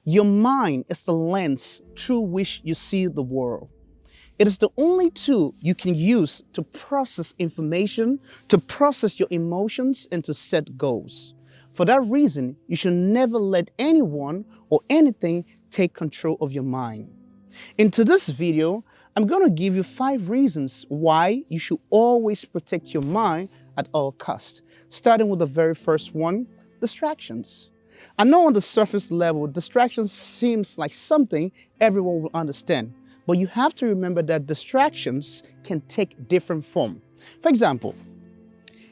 Your mind is the lens through which you see the world. It is the only tool you can use to process information, to process your emotions, and to set goals. For that reason, you should never let anyone or anything take control of your mind. In today's video, I'm going to give you 5 reasons why you should always protect your mind at all costs. Starting with the very first one, distractions. I know on the surface level, distractions seems like something everyone will understand, but you have to remember that distractions can take different form. For example,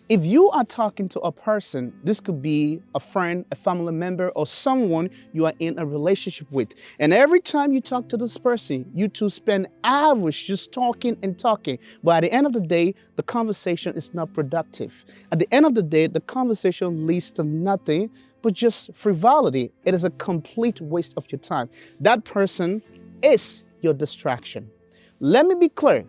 if you are talking to a person, this could be a friend, a family member, or someone you are in a relationship with. And every time you talk to this person, you two spend hours just talking and talking. But at the end of the day, the conversation is not productive. At the end of the day, the conversation leads to nothing but just frivolity. It is a complete waste of your time. That person is your distraction. Let me be clear.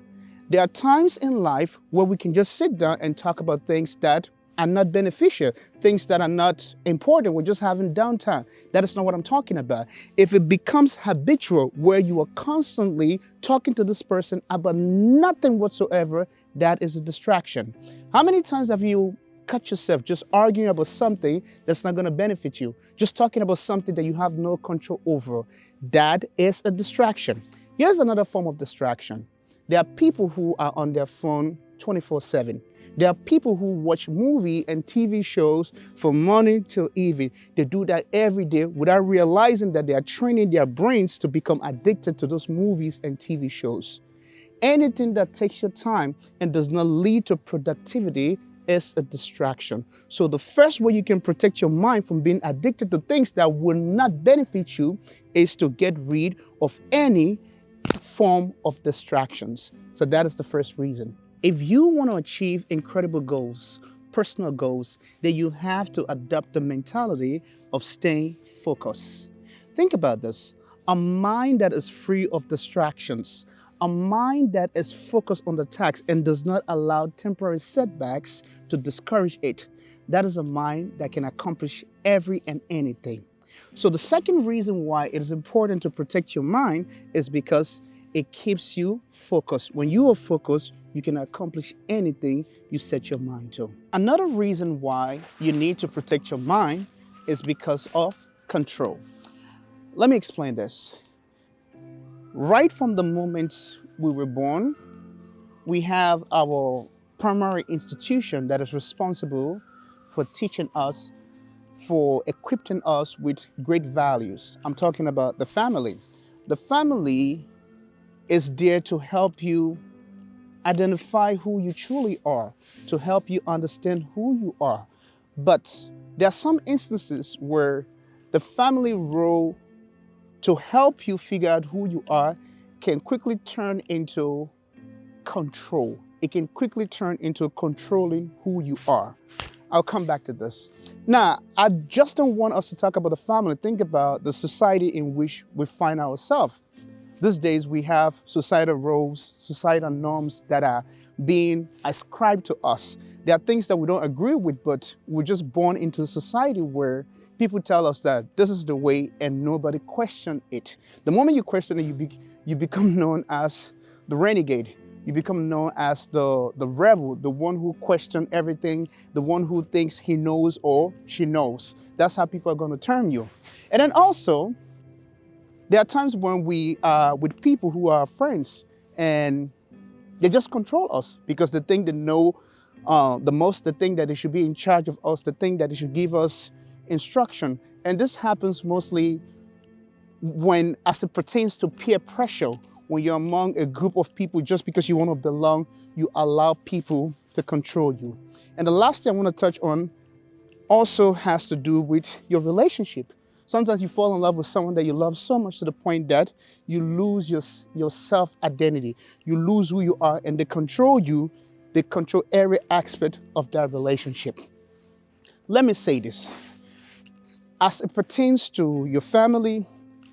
There are times in life where we can just sit down and talk about things that are not beneficial, things that are not important. We're just having downtime. That is not what I'm talking about. If it becomes habitual where you are constantly talking to this person about nothing whatsoever, that is a distraction. How many times have you caught yourself just arguing about something that's not going to benefit you, just talking about something that you have no control over? That is a distraction. Here's another form of distraction. There are people who are on their phone 24/7. There are people who watch movie and TV shows from morning till evening. They do that every day without realizing that they are training their brains to become addicted to those movies and TV shows. Anything that takes your time and does not lead to productivity is a distraction. So the first way you can protect your mind from being addicted to things that will not benefit you is to get rid of any form of distractions. So that is the first reason. If you want to achieve incredible goals, personal goals, then you have to adopt the mentality of staying focused. Think about this. A mind that is free of distractions, a mind that is focused on the task and does not allow temporary setbacks to discourage it, that is a mind that can accomplish every and anything. So the second reason why it is important to protect your mind is because it keeps you focused. When you are focused, you can accomplish anything you set your mind to. Another reason why you need to protect your mind is because of control. Let me explain this. Right from the moment we were born, we have our primary institution that is responsible for teaching us, for equipping us with great values. I'm talking about the family. The family is there to help you identify who you truly are, to help you understand who you are. But there are some instances where the family role to help you figure out who you are can quickly turn into control. It can quickly turn into controlling who you are. I'll come back to this. Now, I just don't want us to talk about the family. Think about the society in which we find ourselves. These days, we have societal roles, societal norms that are being ascribed to us. There are things that we don't agree with, but we're just born into a society where people tell us that this is the way and nobody question it. The moment you question it, you become known as the renegade. You become known as the rebel, the one who questions everything, the one who thinks he knows or she knows. That's how people are going to term you. And then also, there are times when we are with people who are friends and they just control us because they think they know the most, they think that they should be in charge of us, they think that they should give us instruction. And this happens mostly when, as it pertains to peer pressure, when you're among a group of people, just because you want to belong, you allow people to control you. And the last thing I want to touch on also has to do with your relationship. Sometimes you fall in love with someone that you love so much to the point that you lose your self-identity. You lose who you are and they control you. They control every aspect of that relationship. Let me say this. As it pertains to your family,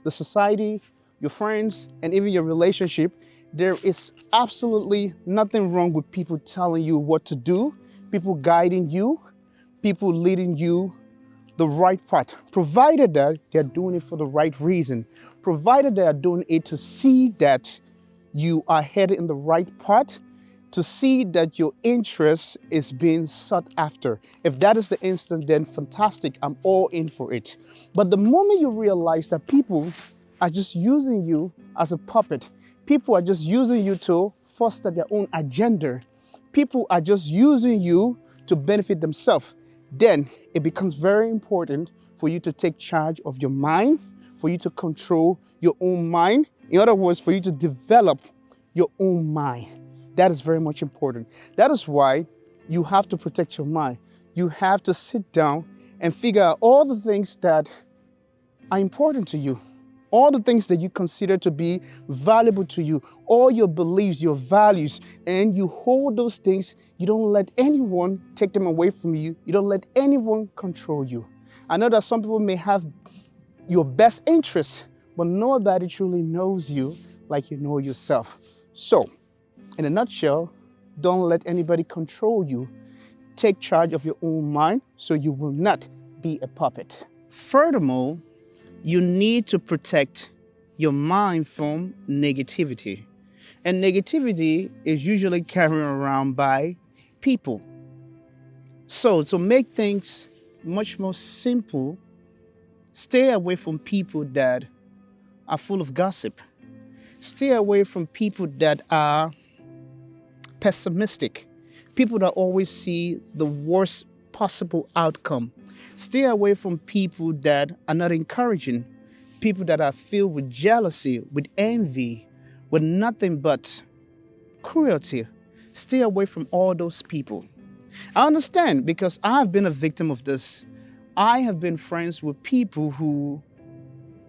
the society, your friends, and even your relationship, there is absolutely nothing wrong with people telling you what to do, people guiding you, people leading you the right part, provided that they're doing it for the right reason, provided they are doing it to see that you are headed in the right path, to see that your interest is being sought after. If that is the instance, then fantastic, I'm all in for it. But the moment you realize that people are just using you as a puppet, people are just using you to foster their own agenda, people are just using you to benefit themselves, then it becomes very important for you to take charge of your mind, for you to control your own mind. In other words, for you to develop your own mind. That is very much important. That is why you have to protect your mind. You have to sit down and figure out all the things that are important to you, all the things that you consider to be valuable to you, all your beliefs, your values, and you hold those things. You don't let anyone take them away from you. You don't let anyone control you. I know that some people may have your best interests, but nobody truly knows you like you know yourself. So, in a nutshell, don't let anybody control you. Take charge of your own mind so you will not be a puppet. Furthermore, you need to protect your mind from negativity. And negativity is usually carried around by people. So to make things much more simple, stay away from people that are full of gossip. Stay away from people that are pessimistic, people that always see the worst possible outcome. Stay away from people that are not encouraging, people that are filled with jealousy, with envy, with nothing but cruelty. Stay away from all those people. I understand because I've been a victim of this. I have been friends with people who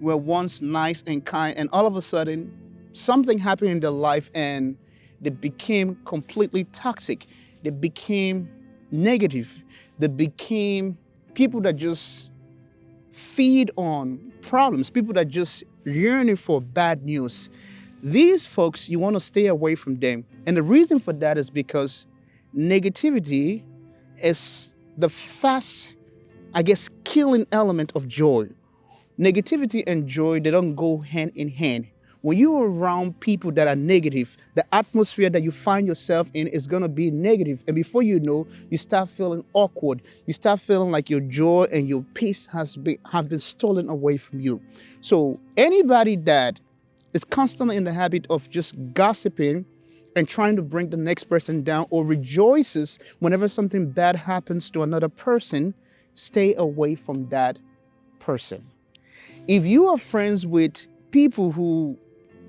were once nice and kind, and all of a sudden something happened in their life and they became completely toxic. They became negative. They became people that just feed on problems, people that just yearning for bad news. These folks, you want to stay away from them. And the reason for that is because negativity is the fast, killing element of joy. Negativity and joy, they don't go hand in hand. When you're around people that are negative, the atmosphere that you find yourself in is going to be negative. And before you know, you start feeling awkward. You start feeling like your joy and your peace have been stolen away from you. So anybody that is constantly in the habit of just gossiping and trying to bring the next person down, or rejoices whenever something bad happens to another person, stay away from that person. If you are friends with people who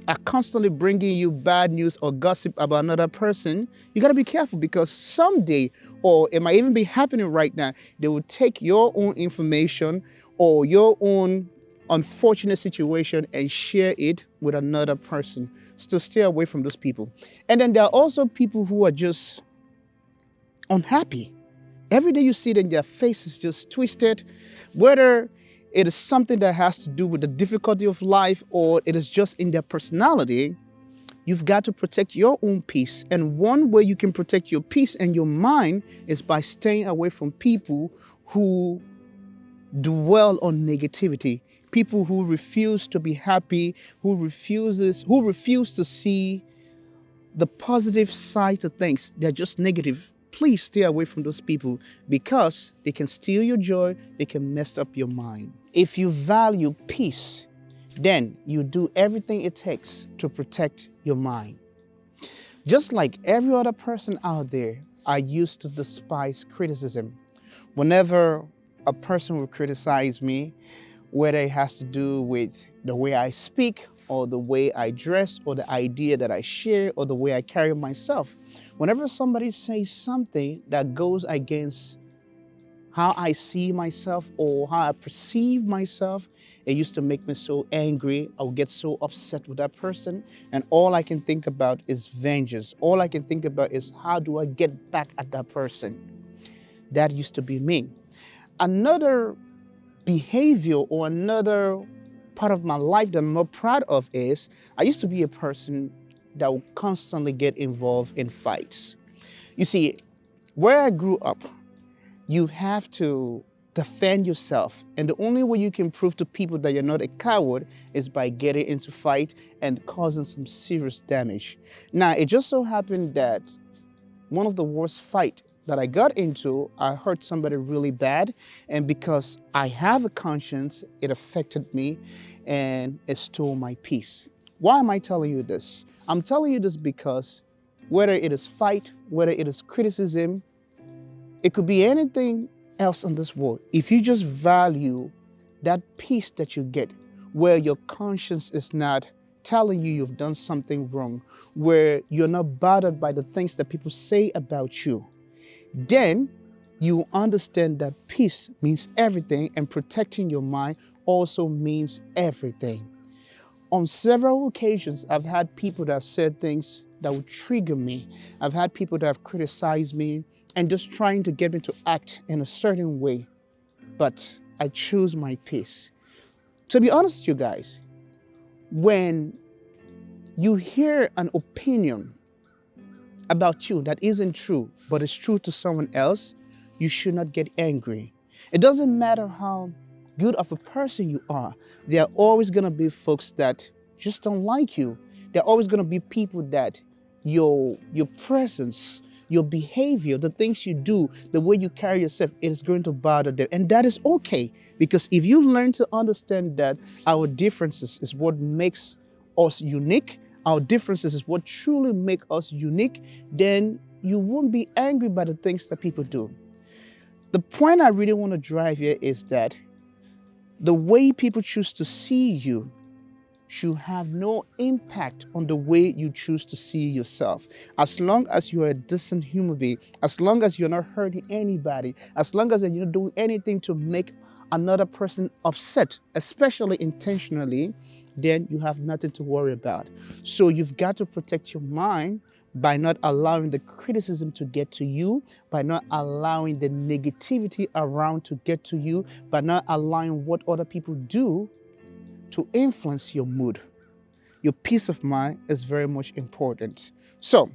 are constantly bringing you bad news or gossip about another person, you got to be careful, because someday, or it might even be happening right now, they will take your own information or your own unfortunate situation and share it with another person. So stay away from those people. And then there are also people who are just unhappy. Every day you see them, their face is just twisted, whether it is something that has to do with the difficulty of life or it is just in their personality. You've got to protect your own peace. And one way you can protect your peace and your mind is by staying away from people who dwell on negativity, people who refuse to be happy, who refuse to see the positive side of things. They're just negative. Please stay away from those people, because they can steal your joy, they can mess up your mind. If you value peace, then you do everything it takes to protect your mind. Just like every other person out there, I used to despise criticism. Whenever a person would criticize me, whether it has to do with the way I speak, or the way I dress, or the idea that I share, or the way I carry myself. Whenever somebody says something that goes against how I see myself or how I perceive myself, it used to make me so angry. I would get so upset with that person. And all I can think about is vengeance. All I can think about is, how do I get back at that person? That used to be me. Another behavior or another part of my life that I'm not proud of is, I used to be a person that would constantly get involved in fights. You see, where I grew up, you have to defend yourself. And the only way you can prove to people that you're not a coward is by getting into fight and causing some serious damage. Now, it just so happened that one of the worst fight that I got into, I hurt somebody really bad. And because I have a conscience, it affected me and it stole my peace. Why am I telling you this? I'm telling you this because whether it is fight, whether it is criticism, it could be anything else in this world. If you just value that peace that you get, where your conscience is not telling you you've done something wrong, where you're not bothered by the things that people say about you, then you understand that peace means everything, and protecting your mind also means everything. On several occasions, I've had people that have said things that would trigger me. I've had people that have criticized me and just trying to get me to act in a certain way. But I choose my peace. To be honest with you guys, when you hear an opinion about you that isn't true, but it's true to someone else, you should not get angry. It doesn't matter how good of a person you are. There are always going to be folks that just don't like you. There are always going to be people that your presence, your behavior, the things you do, the way you carry yourself, it is going to bother them. And that is okay, because if you learn to understand that our differences is what makes us unique, our differences is what truly make us unique, then you won't be angry by the things that people do. The point I really want to drive here is that the way people choose to see you should have no impact on the way you choose to see yourself. As long as you are a decent human being, as long as you're not hurting anybody, as long as you're not doing anything to make another person upset, especially intentionally, then you have nothing to worry about. So you've got to protect your mind by not allowing the criticism to get to you, by not allowing the negativity around to get to you, by not allowing what other people do to influence your mood. Your peace of mind is very much important. So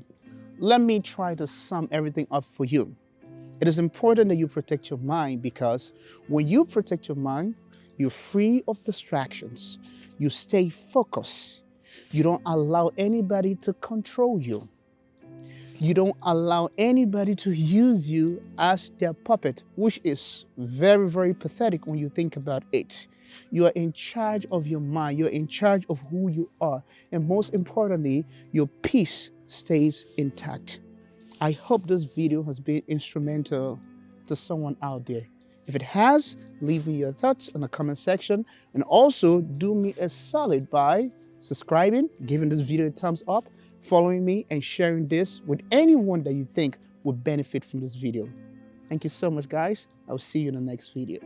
let me try to sum everything up for you. It is important that you protect your mind, because when you protect your mind, you're free of distractions. You stay focused. You don't allow anybody to control you. You don't allow anybody to use you as their puppet, which is very, very pathetic when you think about it. You are in charge of your mind. You're in charge of who you are. And most importantly, your peace stays intact. I hope this video has been instrumental to someone out there. If it has, leave me your thoughts in the comment section. And also do me a solid by subscribing, giving this video a thumbs up, following me, and sharing this with anyone that you think would benefit from this video. Thank you so much, guys. I'll see you in the next video.